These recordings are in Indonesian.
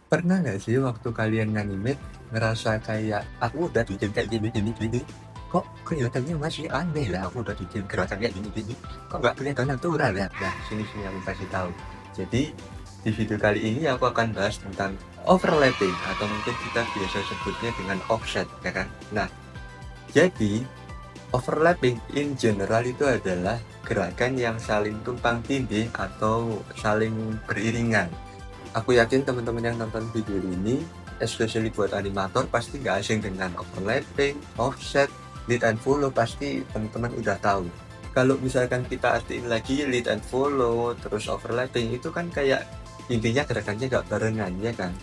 Pernah nggak sih waktu kalian nganimate ngerasa kayak aku udah bikin kayak gini, kok kelihatannya masih aneh lah, aku udah bikin gerakan kayak gini, kok nggak kelihatan natural ya? Nah, sini aku kasih tahu. Jadi di video kali ini aku akan bahas tentang overlapping atau mungkin kita biasa sebutnya dengan offset, ya kan? Nah, jadi overlapping in general itu adalah gerakan yang saling tumpang tindih atau saling beriringan. Aku yakin teman-teman yang nonton video ini, especially buat animator, pasti nggak asing dengan overlapping, offset, lead and follow, pasti teman-teman udah tahu. Kalau misalkan kita artiin lagi lead and follow, terus overlapping, itu kan kayak intinya gerakannya nggak barengan, ya kan?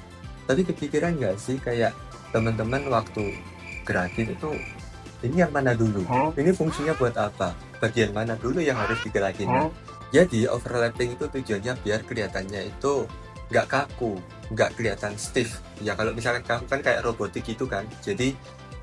Tapi kepikiran nggak sih kayak teman-teman waktu gerakin itu, ini yang mana dulu? Ini fungsinya buat apa? Bagian mana dulu yang harus digerakin? Nah, jadi overlapping itu tujuannya biar kelihatannya itu nggak kaku, nggak kelihatan stiff. Ya kalau misalkan kaku kan kayak robotik gitu kan. Jadi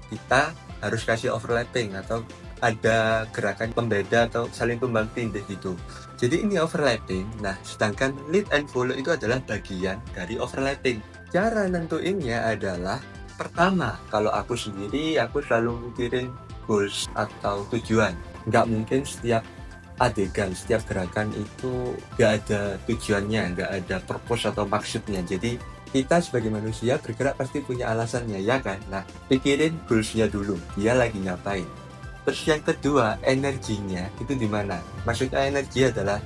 kita harus kasih overlapping atau ada gerakan pembeda atau saling tumbang tindih gitu. Jadi ini overlapping. Nah, sedangkan lead and follow itu adalah bagian dari overlapping. Cara nentuinnya adalah pertama, kalau aku sendiri, aku selalu mikirin goals atau tujuan. Nggak mungkin setiap adegan, setiap gerakan itu nggak ada tujuannya, nggak ada purpose atau maksudnya. Jadi kita sebagai manusia bergerak pasti punya alasannya, ya kan? Nah, pikirin goalsnya dulu, dia lagi ngapain. Terus yang kedua, energinya itu di mana? Maksudnya energi adalah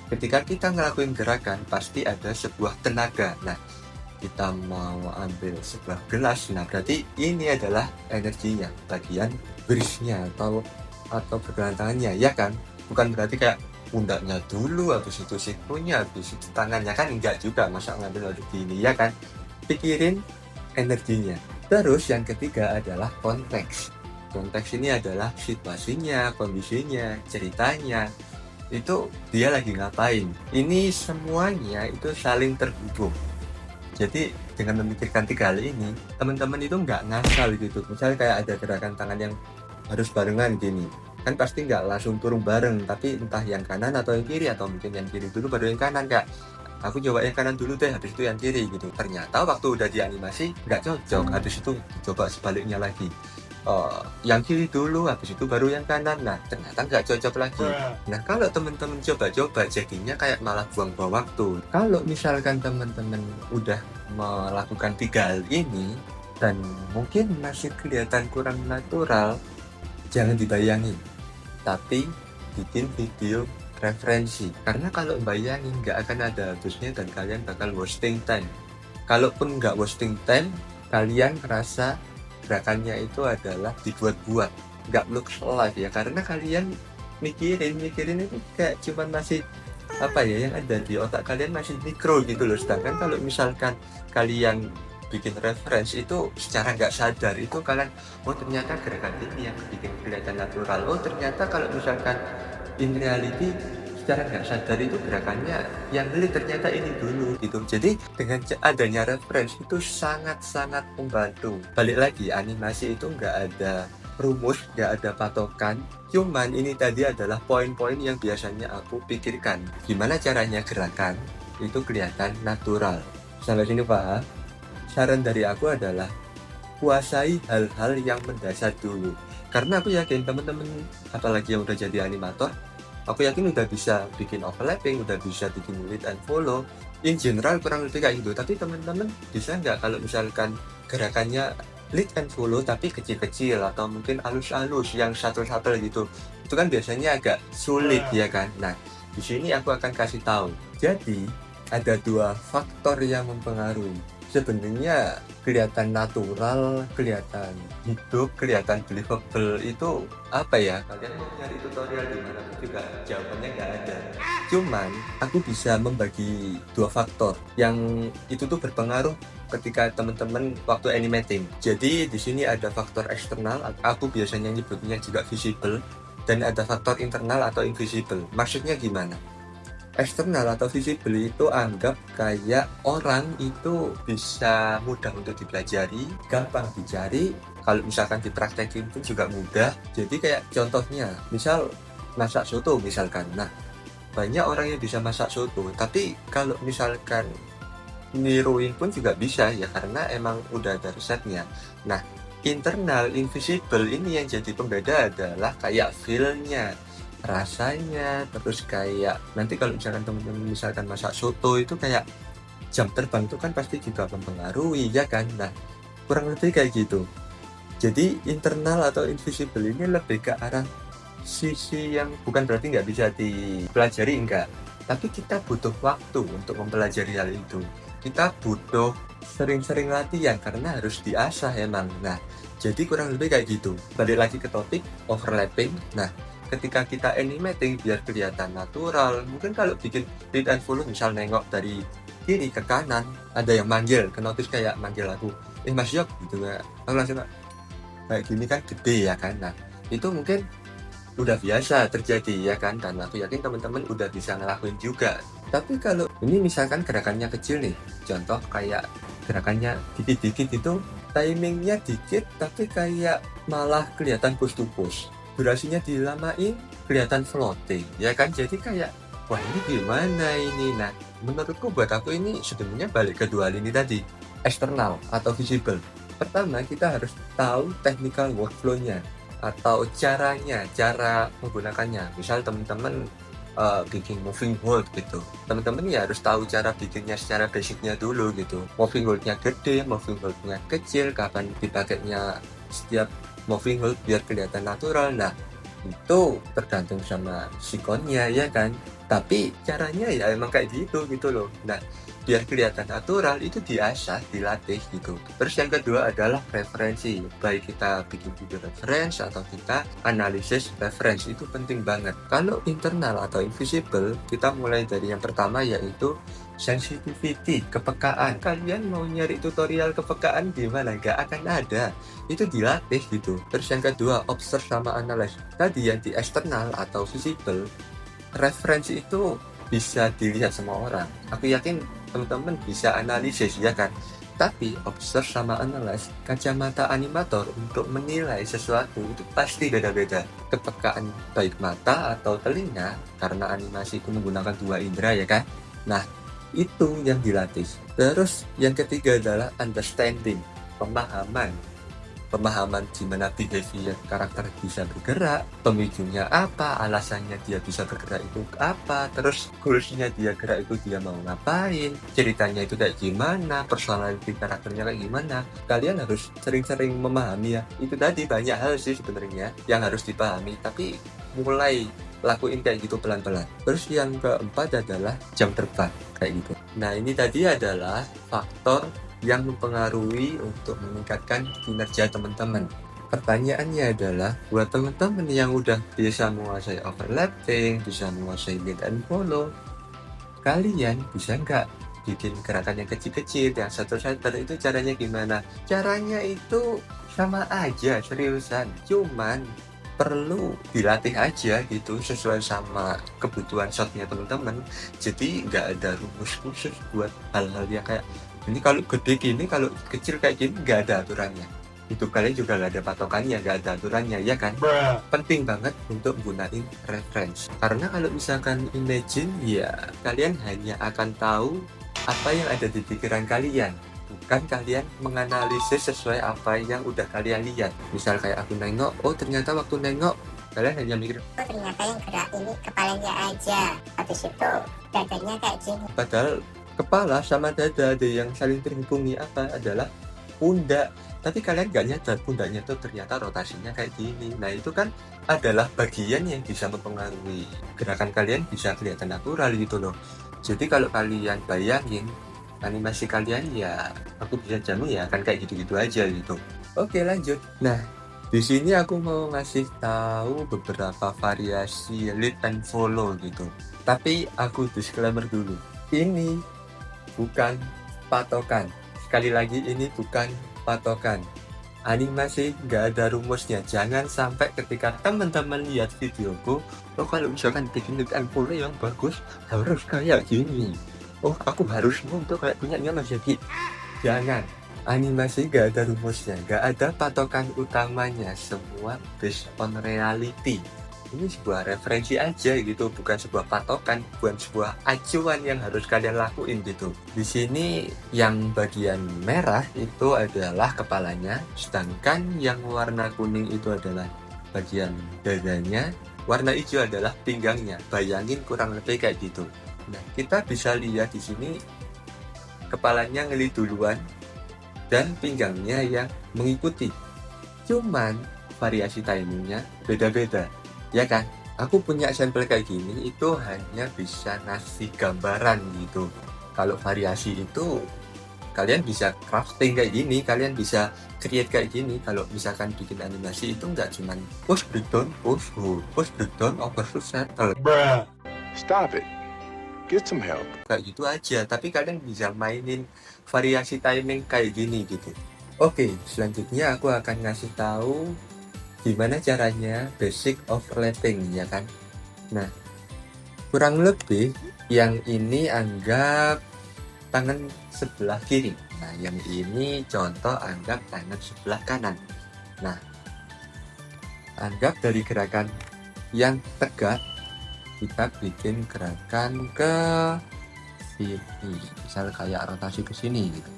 ketika kita ngelakuin gerakan, pasti ada sebuah tenaga. Nah, kita mau ambil sebuah gelas, nah berarti ini adalah energinya, bagian bridge-nya atau pergelangan tangannya, ya kan? Bukan berarti kayak pundaknya dulu, habis itu sikunya, habis itu tangannya, kan enggak juga, masa ngambil dari gini, ya kan? Pikirin energinya. Terus yang ketiga adalah konteks. Konteks ini adalah situasinya, kondisinya, ceritanya, itu dia lagi ngapain. Ini semuanya itu saling terhubung. Jadi dengan memikirkan 3 hal ini, teman-teman itu nggak ngasal gitu. Misalnya kayak ada gerakan tangan yang harus barengan gini, kan pasti nggak langsung turun bareng, tapi entah yang kanan atau yang kiri, atau mungkin yang kiri dulu baru yang kanan, Kak. Aku coba yang kanan dulu deh, habis itu yang kiri gitu. Ternyata waktu udah dianimasi nggak cocok, habis itu coba sebaliknya lagi. Yang kiri dulu, habis itu baru yang kanan. Nah, ternyata nggak cocok lagi. Nah, kalau teman-teman coba-coba, jadinya kayak malah buang-buang waktu. Kalau misalkan teman-teman udah melakukan 3 hal ini, dan mungkin masih kelihatan kurang natural, jangan dibayangin, tapi bikin video referensi. Karena kalau bayangin nggak akan ada habisnya dan kalian bakal wasting time. Kalaupun nggak wasting time, kalian ngerasa gerakannya itu adalah dibuat-buat, nggak looks alive ya, karena kalian mikirin itu kayak cuman masih apa ya, yang ada di otak kalian masih mikro gitu loh. Sedangkan kalau misalkan kalian bikin reference itu secara nggak sadar, itu kalian, oh ternyata gerakan ini yang bikin kelihatan natural, oh ternyata kalau misalkan in reality secara nggak sadar itu gerakannya yang beli ternyata ini dulu gitu. Jadi dengan adanya reference itu sangat-sangat membantu. Balik lagi, animasi itu nggak ada rumus, nggak ada patokan, cuman ini tadi adalah poin-poin yang biasanya aku pikirkan, gimana caranya gerakan itu kelihatan natural. Sampai sini paham? Saran dari aku adalah kuasai hal-hal yang mendasar dulu, karena aku yakin teman-teman, apalagi yang udah jadi animator, aku yakin udah bisa bikin overlapping, udah bisa bikin lead and follow, in general kurang lebih kayak gitu. Tapi teman-teman bisa nggak kalau misalkan gerakannya lead and follow tapi kecil-kecil atau mungkin halus-halus yang satu-satu gitu, itu kan biasanya agak sulit, ya kan? Nah, di sini aku akan kasih tahu. Jadi ada 2 faktor yang mempengaruhi. Sebenarnya kelihatan natural, kelihatan hidup, kelihatan believable itu apa ya? Kalian mau nyari tutorial di mana pun juga jawabannya nggak ada. Cuman aku bisa membagi 2 faktor yang itu tuh berpengaruh ketika teman-teman waktu animating. Jadi di sini ada faktor eksternal, aku biasanya nyebutnya juga visible, dan ada faktor internal atau invisible. Maksudnya gimana? Eksternal atau visible itu anggap kayak orang itu bisa mudah untuk dipelajari, gampang dicari, kalau misalkan dipraktekin pun juga mudah. Jadi kayak contohnya, misal masak soto misalkan. Nah, banyak orang yang bisa masak soto, tapi kalau misalkan niruin pun juga bisa ya, karena emang udah ada risetnya. Nah, internal invisible ini yang jadi pembeda adalah kayak feel-nya, rasanya, terus kayak nanti kalau misalkan teman-teman misalkan masak soto itu kayak jam terbang itu kan pasti juga mempengaruhi ya kan. Nah, kurang lebih kayak gitu. Jadi internal atau invisible ini lebih ke arah sisi yang bukan berarti nggak bisa dipelajari, enggak. Tapi kita butuh waktu untuk mempelajari hal itu. Kita butuh sering-sering latihan karena harus diasah emang. Nah, jadi kurang lebih kayak gitu. Balik lagi ke topik overlapping. Nah, ketika kita animating biar kelihatan natural, mungkin kalau bikin read and follow misal nengok dari kiri ke kanan, ada yang manggil, ke notice kayak manggil aku, Mas Yok gitu ya. Aku langsung kayak gini kan gede ya kan. Nah, itu mungkin udah biasa terjadi ya kan, dan aku yakin teman-teman udah bisa ngelakuin juga. Tapi kalau ini misalkan gerakannya kecil nih, contoh kayak gerakannya dikit-dikit itu timingnya dikit tapi kayak malah kelihatan push to push, durasinya dilamain kelihatan floating ya kan. Jadi kayak wah ini gimana ini. Nah, menurutku buat aku ini sebenarnya balik ke dua lini tadi, eksternal atau visible. Pertama kita harus tahu technical workflow-nya atau caranya, cara menggunakannya. Misal teman-teman bikin moving hold gitu, teman-teman ya harus tahu cara bikinnya secara basicnya dulu gitu. Moving hold-nya gede, moving hold-nya kecil, kapan dipakainya setiap moving hold biar kelihatan natural. Nah, itu tergantung sama sikonnya ya kan. Tapi caranya ya emang kayak gitu loh. Nah, biar kelihatan natural itu diasah, dilatih gitu. Terus yang kedua adalah referensi. Baik kita bikin video reference atau kita analisis reference, itu penting banget. Kalau internal atau invisible, kita mulai dari yang pertama yaitu sensitivity, kepekaan. Kalian mau nyari tutorial kepekaan gimana? Gak akan ada. Itu dilatih gitu. Terus yang kedua, observe sama analyze. Tadi yang di eksternal atau visible, referensi itu bisa dilihat semua orang. Aku yakin teman-teman bisa analisis ya kan. Tapi observe sama analyze, kacamata animator untuk menilai sesuatu itu pasti beda-beda. Kepekaan baik mata atau telinga, karena animasi itu menggunakan dua indera ya kan. Nah, itu yang dilatih. Terus yang ketiga adalah understanding, pemahaman gimana behavior karakter bisa bergerak, pemicunya apa, alasannya dia bisa bergerak itu apa, terus goalsnya dia gerak itu dia mau ngapain, ceritanya itu kayak gimana, personality karakternya kayak gimana. Kalian harus sering-sering memahami ya. Itu tadi banyak hal sih sebenarnya yang harus dipahami, tapi mulai lakuin kayak gitu pelan-pelan. Terus yang keempat adalah jam terbang kayak gitu. Nah, ini tadi adalah faktor yang mempengaruhi untuk meningkatkan kinerja teman-teman. Pertanyaannya adalah, buat teman-teman yang udah bisa menguasai overlapping, bisa menguasai lead and follow, kalian bisa nggak bikin gerakan yang kecil-kecil, yang satu-satu itu caranya gimana? Caranya itu sama aja, seriusan. Cuman perlu dilatih aja gitu, sesuai sama kebutuhan shotnya teman-teman. Jadi nggak ada rumus khusus buat hal-hal yang kayak ini kalau gede gini, kalau kecil kayak gini, nggak ada aturannya. Itu kalian juga nggak ada patokannya, nggak ada aturannya, ya kan? Penting banget untuk gunain reference. Karena kalau misalkan imagine, ya kalian hanya akan tahu apa yang ada di pikiran kalian. Bukan kalian menganalisis sesuai apa yang udah kalian lihat. Misal kayak aku nengok, oh ternyata waktu nengok, kalian hanya mikir, oh ternyata yang gerak ini kepalanya aja, habis itu dadanya kayak gini. Padahal kepala sama dada ada yang saling terhubungi apa adalah pundak. Tapi kalian gak nyadar pundaknya tuh ternyata rotasinya kayak gini. Nah itu kan adalah bagian yang bisa mempengaruhi gerakan kalian bisa kelihatan natural gitu loh. Jadi kalau kalian bayangin animasi kalian, ya aku bisa jamin ya akan kayak gitu-gitu aja gitu. Oke lanjut. Nah di sini aku mau ngasih tahu beberapa variasi lead and follow gitu. Tapi aku disclaimer dulu. Ini bukan patokan. Sekali lagi ini bukan patokan. Animasi nggak ada rumusnya. Jangan sampai ketika teman-teman lihat videoku, oh kalau misalkan bikin lead and follow yang bagus harus kayak gini. Oh aku harus untuk kayak punyanya Mas Yaki. Jangan. Animasi nggak ada rumusnya, nggak ada patokan utamanya. Semua based on reality. ini sebuah referensi aja gitu, bukan sebuah patokan, bukan sebuah acuan yang harus kalian lakuin gitu. Di sini yang bagian merah itu adalah kepalanya, sedangkan yang warna kuning itu adalah bagian dadanya, warna hijau adalah pinggangnya. Bayangin kurang lebih kayak gitu. Nah, kita bisa lihat di sini kepalanya ngelit duluan dan pinggangnya yang mengikuti. Cuman variasi timingnya beda-beda, ya kan? Aku punya sampel kayak gini itu hanya bisa ngasih gambaran gitu. Kalau variasi itu kalian bisa crafting kayak gini, kalian bisa create kayak gini. Kalau misalkan bikin animasi itu nggak cuman push breakdown, push breakdown, overshoot, settle. Stop it. Get some help. Kayak gitu aja, tapi kalian bisa mainin variasi timing kayak gini gitu. Oke, selanjutnya aku akan ngasih tahu gimana caranya basic overlapping, ya kan. Nah, kurang lebih yang ini anggap tangan sebelah kiri, nah yang ini contoh anggap tangan sebelah kanan. Nah, anggap dari gerakan yang tegak kita bikin gerakan ke sini, misal kayak rotasi ke sini gitu.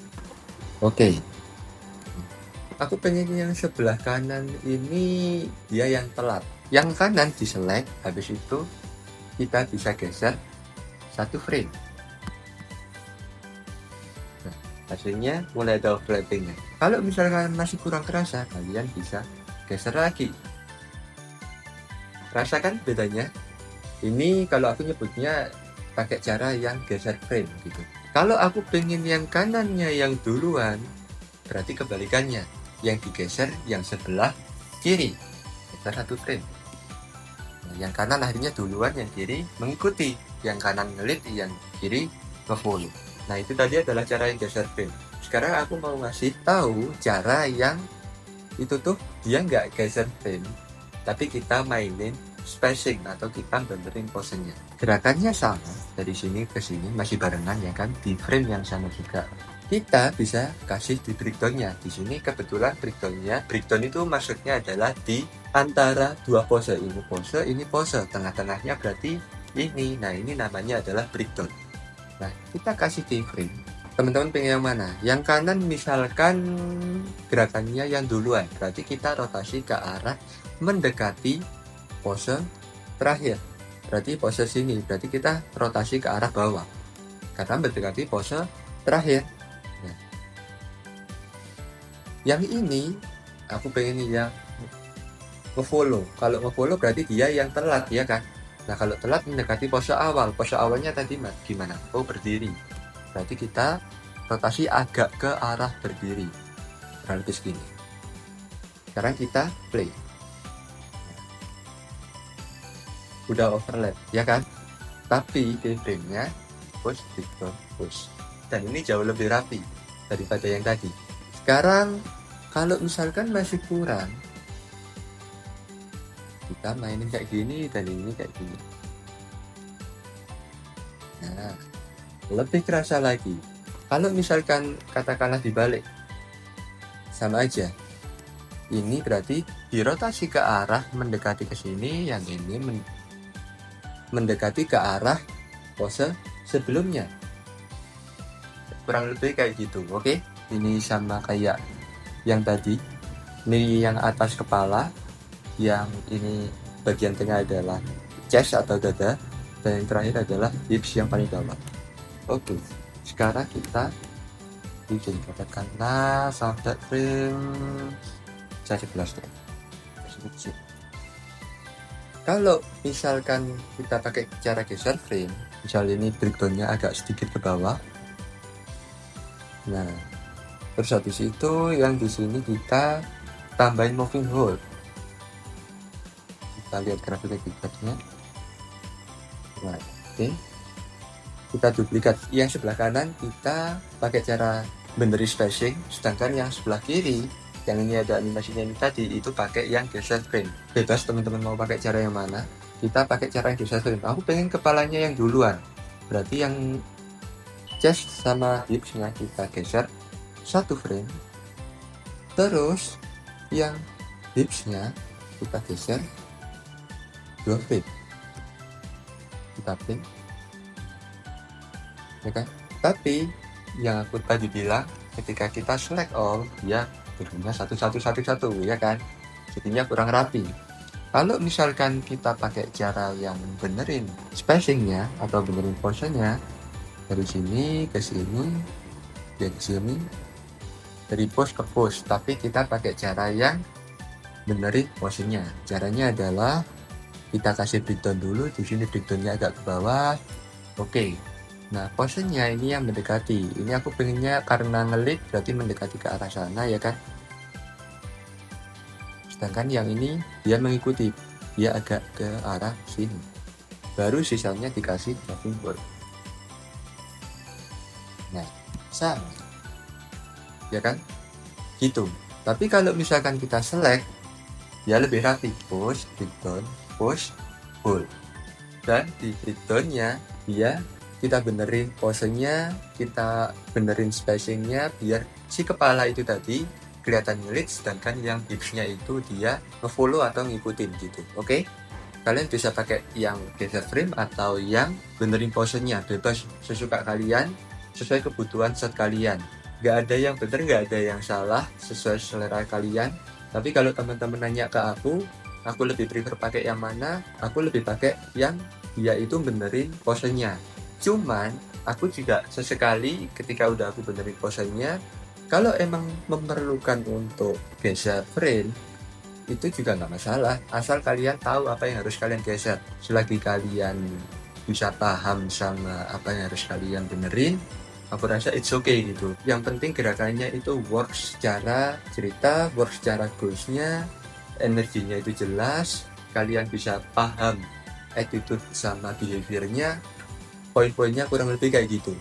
Oke, aku pengen yang sebelah kanan ini dia yang telat, yang kanan diselect, habis itu kita bisa geser satu frame. Nah, hasilnya mulai ada overlappingnya. Kalau misalkan masih kurang kerasa, kalian bisa geser lagi. Rasakan bedanya? Ini kalau aku nyebutnya pakai cara yang geser frame gitu. Kalau aku pengen yang kanannya yang duluan, berarti kebalikannya, yang digeser yang sebelah kiri, geser satu frame. Nah, yang kanan akhirnya duluan, yang kiri mengikuti, yang kanan ngelit, yang kiri nge-follow. Nah, itu tadi adalah cara yang geser frame. Sekarang aku mau ngasih tahu cara yang itu tuh dia nggak geser frame, tapi kita mainin spacing atau kita benerin posenya. Gerakannya sama, dari sini ke sini masih barengan ya kan, di frame yang sama juga. Kita bisa kasih di breakdownnya. Di sini kebetulan breakdown itu maksudnya adalah di antara dua pose, ini pose, tengah-tengahnya berarti ini. Nah, ini namanya adalah breakdown. Nah, kita kasih di frame. Teman-teman pengen yang mana? Yang kanan misalkan gerakannya yang duluan, berarti kita rotasi ke arah mendekati pose terakhir. Berarti pose sini, berarti kita rotasi ke arah bawah karena mendekati pose terakhir. Nah, yang ini aku pengen yang nge-follow. Kalau nge-follow berarti dia yang telat, ya kan? Nah, kalau telat mendekati pose awal. Pose awalnya tadi gimana? Oh, berdiri. Berarti kita rotasi agak ke arah berdiri, kurang lebih segini. Sekarang kita play. Udah overlap, ya kan? Tapi keyframe-nya push, breakdown, push. Dan ini jauh lebih rapi daripada yang tadi. Sekarang kalau misalkan masih kurang, kita mainin kayak gini dan ini kayak gini. Nah, lebih kerasa lagi. Kalau misalkan katakanlah dibalik, sama aja. Ini berarti dirotasi ke arah mendekati ke sini, yang ini mendekati ke arah pose sebelumnya. Kurang lebih kayak gitu, oke? Ini sama kayak yang tadi. Ini yang atas kepala, yang ini bagian tengah adalah chest atau dada, dan yang terakhir adalah hips yang paling bawah. Oke, sekarang kita bikin katakanlah sampai frame 11 frame. Kalau misalkan kita pakai cara geser frame, misal ini breakdownnya agak sedikit ke bawah. Nah, terus habis itu yang di sini kita tambahin moving hold. Kita lihat grafik-grafiknya. Nah, oke. Kita duplikat. Yang sebelah kanan kita pakai cara benerin spacing, sedangkan yang sebelah kiri yang ini ada animasinya ini tadi itu pakai yang geser frame. Bebas teman-teman mau pakai cara yang mana. Kita pakai cara yang geser frame. Aku pengen kepalanya yang duluan, berarti yang chest sama hipsnya kita geser satu frame, terus yang hipsnya kita geser 2 feet. Kita pin, ya kan? Tapi yang aku tadi bilang, ketika kita select all, dia turunnya satu, ya kan? Jadinya kurang rapi. Kalau misalkan kita pakai cara yang benerin spacingnya atau benerin posenya, dari sini ke sini, dari sini, dari pose ke pose, tapi kita pakai cara yang benerin posenya. Caranya adalah kita kasih breakdown dulu, di sini breakdownnya agak ke bawah. Oke. Nah, posenya ini yang mendekati. Ini aku pengennya karena ngelit berarti mendekati ke arah sana, ya kan? Sedangkan yang ini dia mengikuti, dia agak ke arah sini. Baru sisanya dikasih driving board. Nah, sama. Ya kan? Gitu. Tapi kalau misalkan kita select, dia lebih rapi. Push, breakdown, push, pull. Dan di breakdownnya dia kita benerin posenya, kita benerin spacingnya biar si kepala itu tadi kelihatan ngelit, sedangkan yang hipsnya itu dia ngefollow atau ngikutin gitu. Oke? Kalian bisa pakai yang geser frame atau yang benerin posenya, bebas sesuka kalian, sesuai kebutuhan set kalian. Gak ada yang bener, gak ada yang salah, sesuai selera kalian. Tapi kalau teman-teman nanya ke aku lebih prefer pakai yang mana? Aku lebih pakai yang dia itu benerin posenya. Cuman aku juga sesekali ketika udah aku benerin posenya, kalau emang memerlukan untuk geser frame, itu juga nggak masalah, asal kalian tahu apa yang harus kalian geser. Selagi kalian bisa paham sama apa yang harus kalian benerin, aku rasa it's okay gitu. Yang penting gerakannya itu work secara cerita, work secara goalsnya, energinya itu jelas, kalian bisa paham attitude sama behaviornya, poin-poinnya kurang lebih kayak gitu.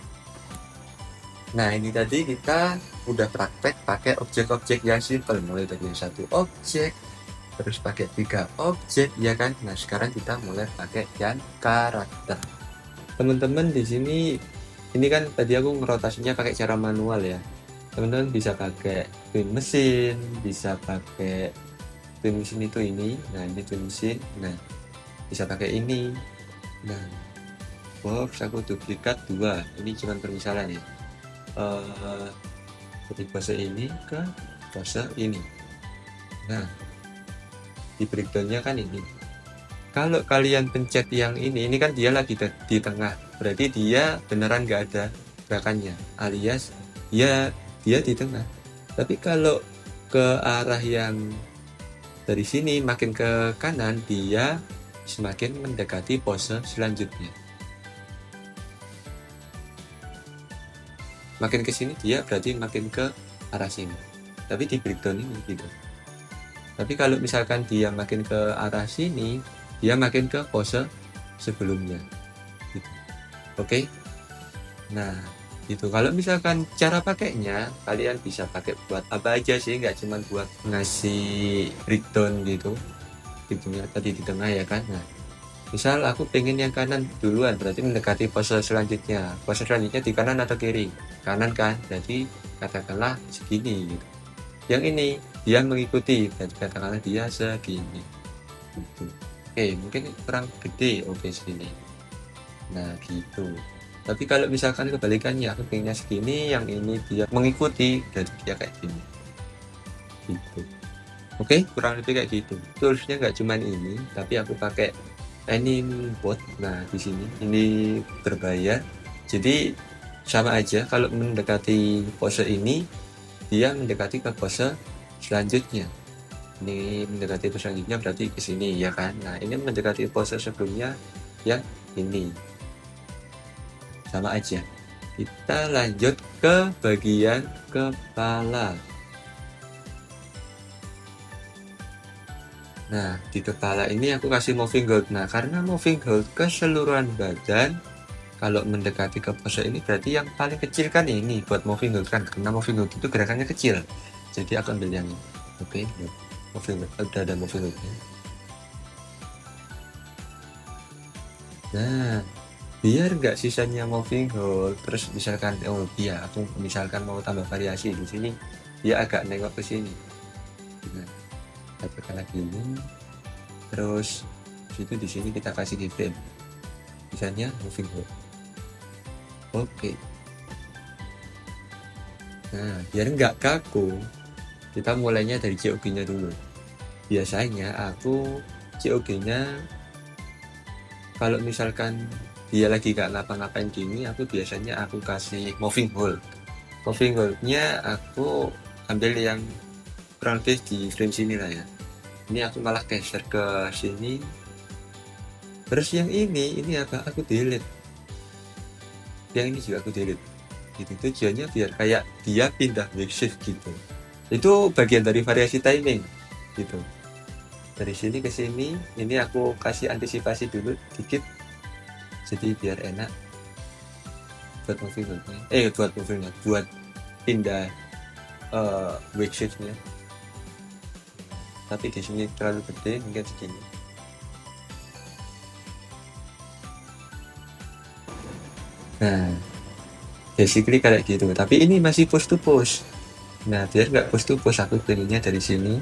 Nah, ini tadi kita udah praktek pakai objek-objek yang simple, mulai dari yang 1 objek, terus pakai 3 objek, ya kan? Nah, sekarang kita mulai pakai yang karakter. Teman-teman di sini, ini kan tadi aku ngerotasinya pakai cara manual ya. Teman-teman bisa pakai twin mesin, bisa pakai twin mesin itu ini. Nah, ini twin mesin. Nah, bisa pakai ini. Nah, box aku duplikat 2. Ini cuma permisalan ya. Dari pose ini ke pose ini. Nah, di breakdownnya kan ini. Kalau kalian pencet yang ini kan dia lagi di tengah, berarti dia beneran nggak ada gerakannya, alias dia di tengah. Tapi kalau ke arah yang dari sini makin ke kanan, dia semakin mendekati pose selanjutnya. Makin ke sini dia berarti makin ke arah sini. Tapi di breakdown ini gitu. Tapi kalau misalkan dia makin ke arah sini, dia makin ke pose sebelumnya. Gitu. Oke? Nah, itu kalau misalkan cara pakainya, kalian bisa pakai buat apa aja sih, nggak cuma buat ngasih breakdown gitu. Itunya tadi di tengah ya kan. Nah, misal aku pengen yang kanan duluan, berarti mendekati pose selanjutnya. Pose selanjutnya di kanan atau kiri? Kanan kan, jadi katakanlah segini gitu. Yang ini dia mengikuti, berarti katakanlah dia segini gitu. Oke, mungkin kurang gede, oke segini. Nah gitu. Tapi kalau misalkan kebalikannya, aku pengennya segini, yang ini dia mengikuti, jadi dia kayak gini gitu. Oke, kurang lebih kayak gitu. Toolsnya nggak cuman ini, tapi aku pakai anime bot. Nah di sini ini berbayar, jadi sama aja. Kalau mendekati pose ini, dia mendekati ke pose selanjutnya. Ini mendekati pose selanjutnya berarti ke sini ya kan. Nah ini mendekati pose sebelumnya yang ini, sama aja. Kita lanjut ke bagian kepala. Nah, di kepala ini aku kasih moving hold. Nah, karena moving hold keseluruhan badan, kalau mendekati ke pose ini berarti yang paling kecil kan ini buat moving hold kan. Karena moving hold itu gerakannya kecil. Jadi aku ambil yang ini. Oke, moving hold. Udah ada moving holdnya. Nah, biar nggak sisanya moving hold, terus misalkan aku misalkan mau tambah variasi di sini, dia agak nengok ke sini. Nah, katakanlah gini, terus itu di sini kita kasih keyframe, misalnya moving hold. Oke. Nah, biar nggak kaku, kita mulainya dari COG-nya dulu. Biasanya aku COG-nya kalau misalkan dia lagi gak ngapa-ngapain gini, aku biasanya aku kasih moving hold. Moving hold-nya aku ambil yang kurang lebih di frame sini lah ya. Ini aku malah geser ke sini. Terus yang ini aku delete. Yang ini juga aku delete. Gitu, tujuannya biar kayak dia pindah wake shift gitu. Itu bagian dari variasi timing gitu. Dari sini ke sini, ini aku kasih antisipasi dulu dikit, jadi biar enak buat moving buat pindah wake shiftnya. Tapi di sini terlalu gede, mungkin segini. Nah, basically kayak gitu, tapi ini masih push to push. Nah, biar nggak push to push, aku pengennya dari sini.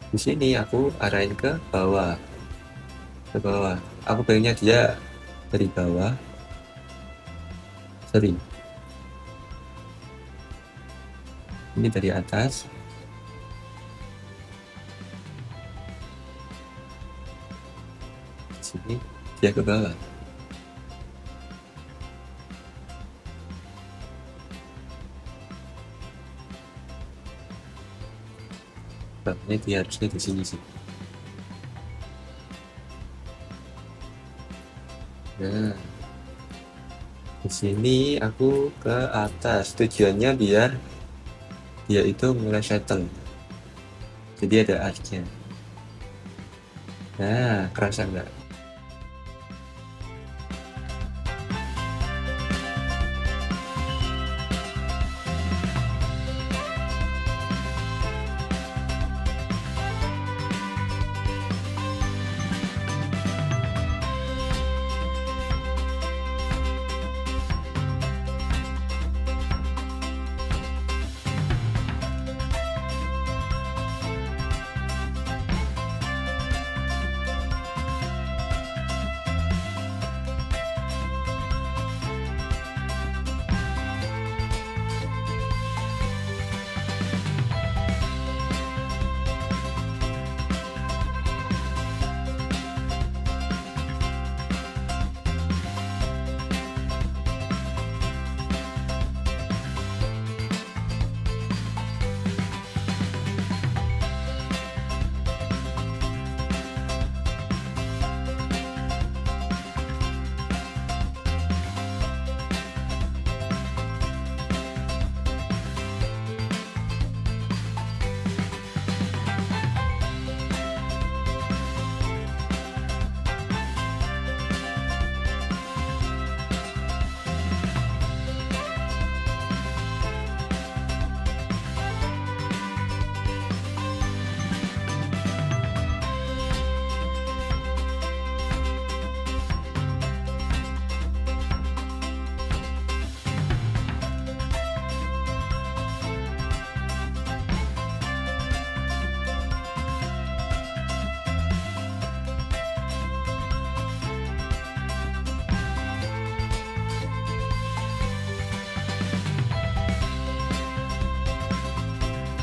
Di sini aku arahin ke bawah. Aku pengennya dia dari bawah. Ini dari atas. Di sini dia ke bawah. Ini dia harusnya di sini sih. Nah, di sini aku ke atas. Tujuannya biar dia itu mulai settle. Jadi ada arc-nya. Nah, kerasa nggak?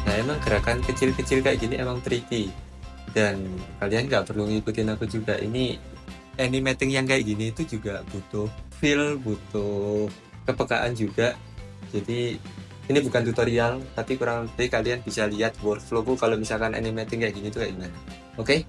Nah, emang gerakan kecil-kecil kayak gini emang tricky, dan kalian nggak perlu ngikutin aku juga. Ini animating yang kayak gini itu juga butuh feel, butuh kepekaan juga. Jadi ini bukan tutorial, tapi kurang lebih kalian bisa lihat workflowku kalau misalkan animating kayak gini tuh kayak gimana. Oke?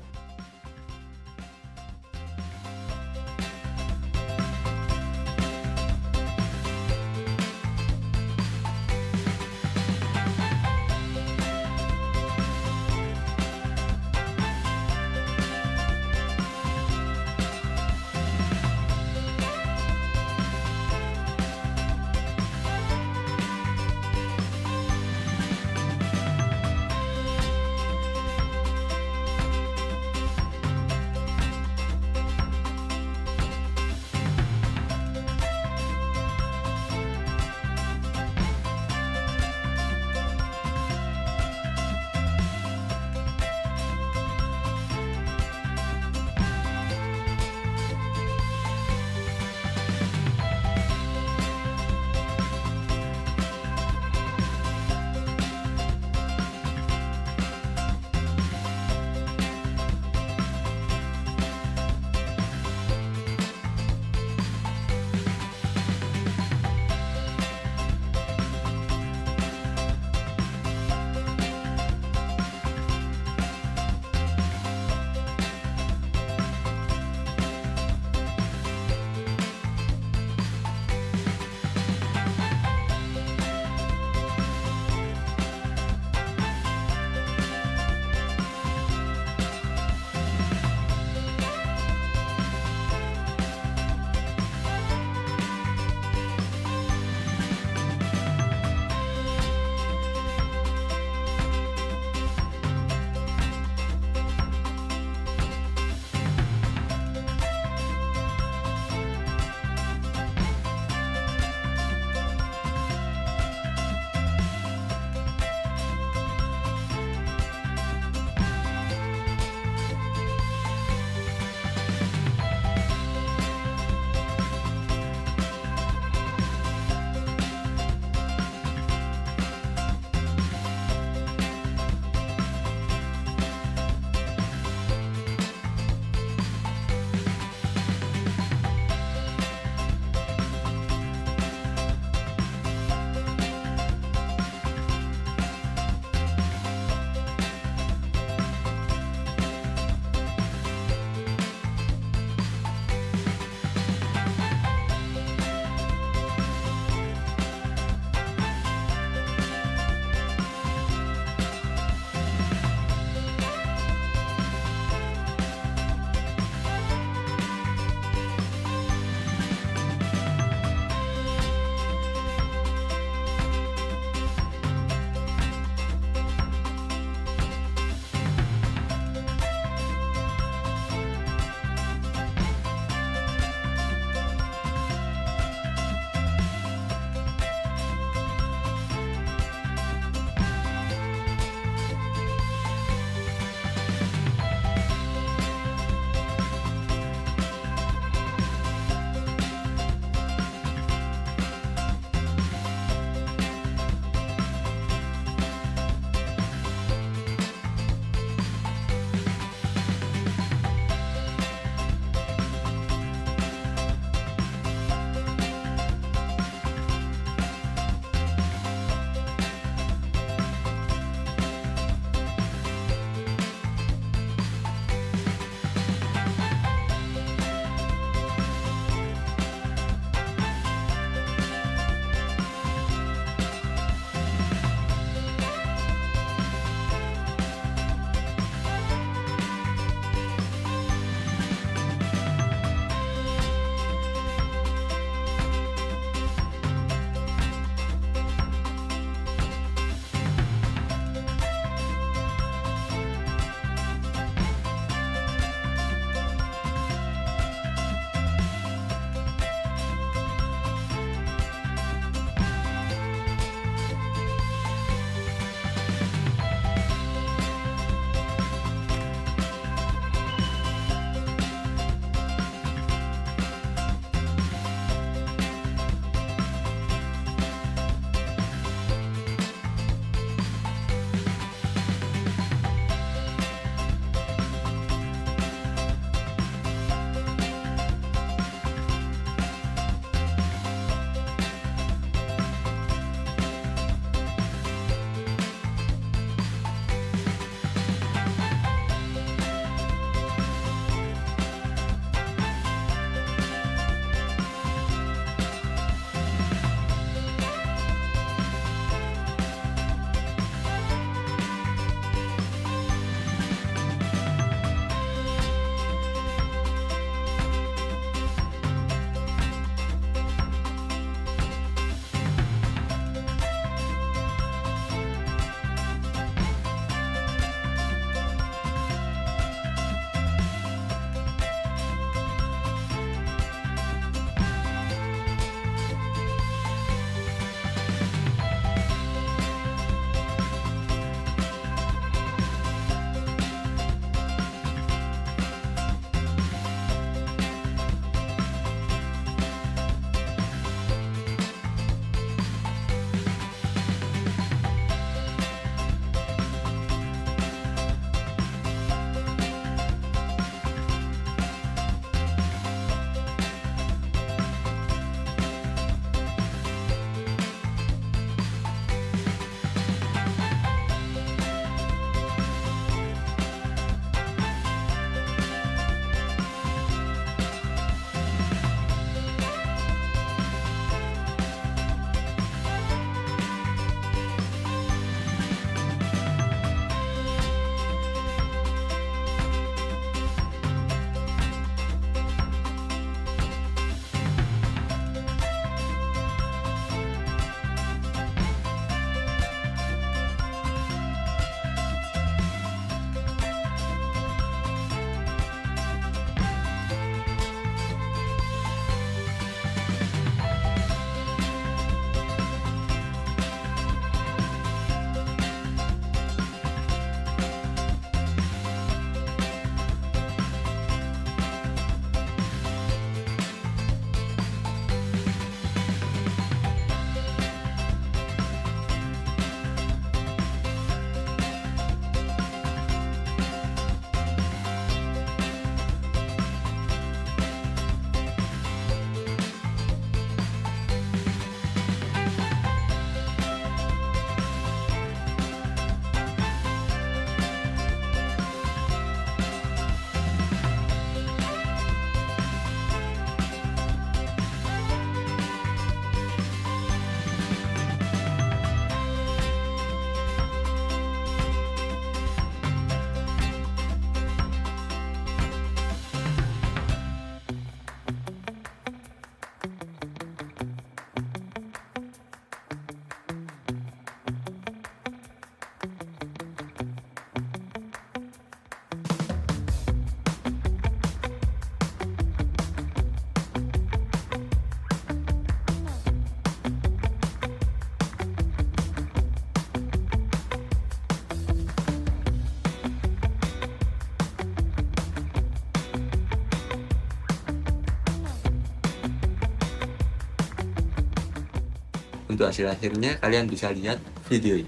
Untuk hasil akhirnya kalian bisa lihat video ini.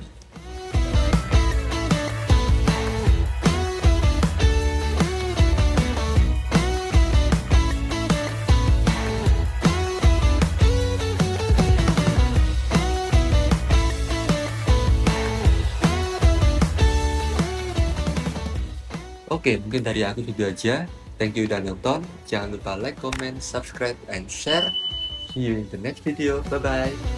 Oke, mungkin dari aku itu aja. Thank you udah nonton. Jangan lupa like, comment, subscribe, and share. See you in the next video. Bye-bye.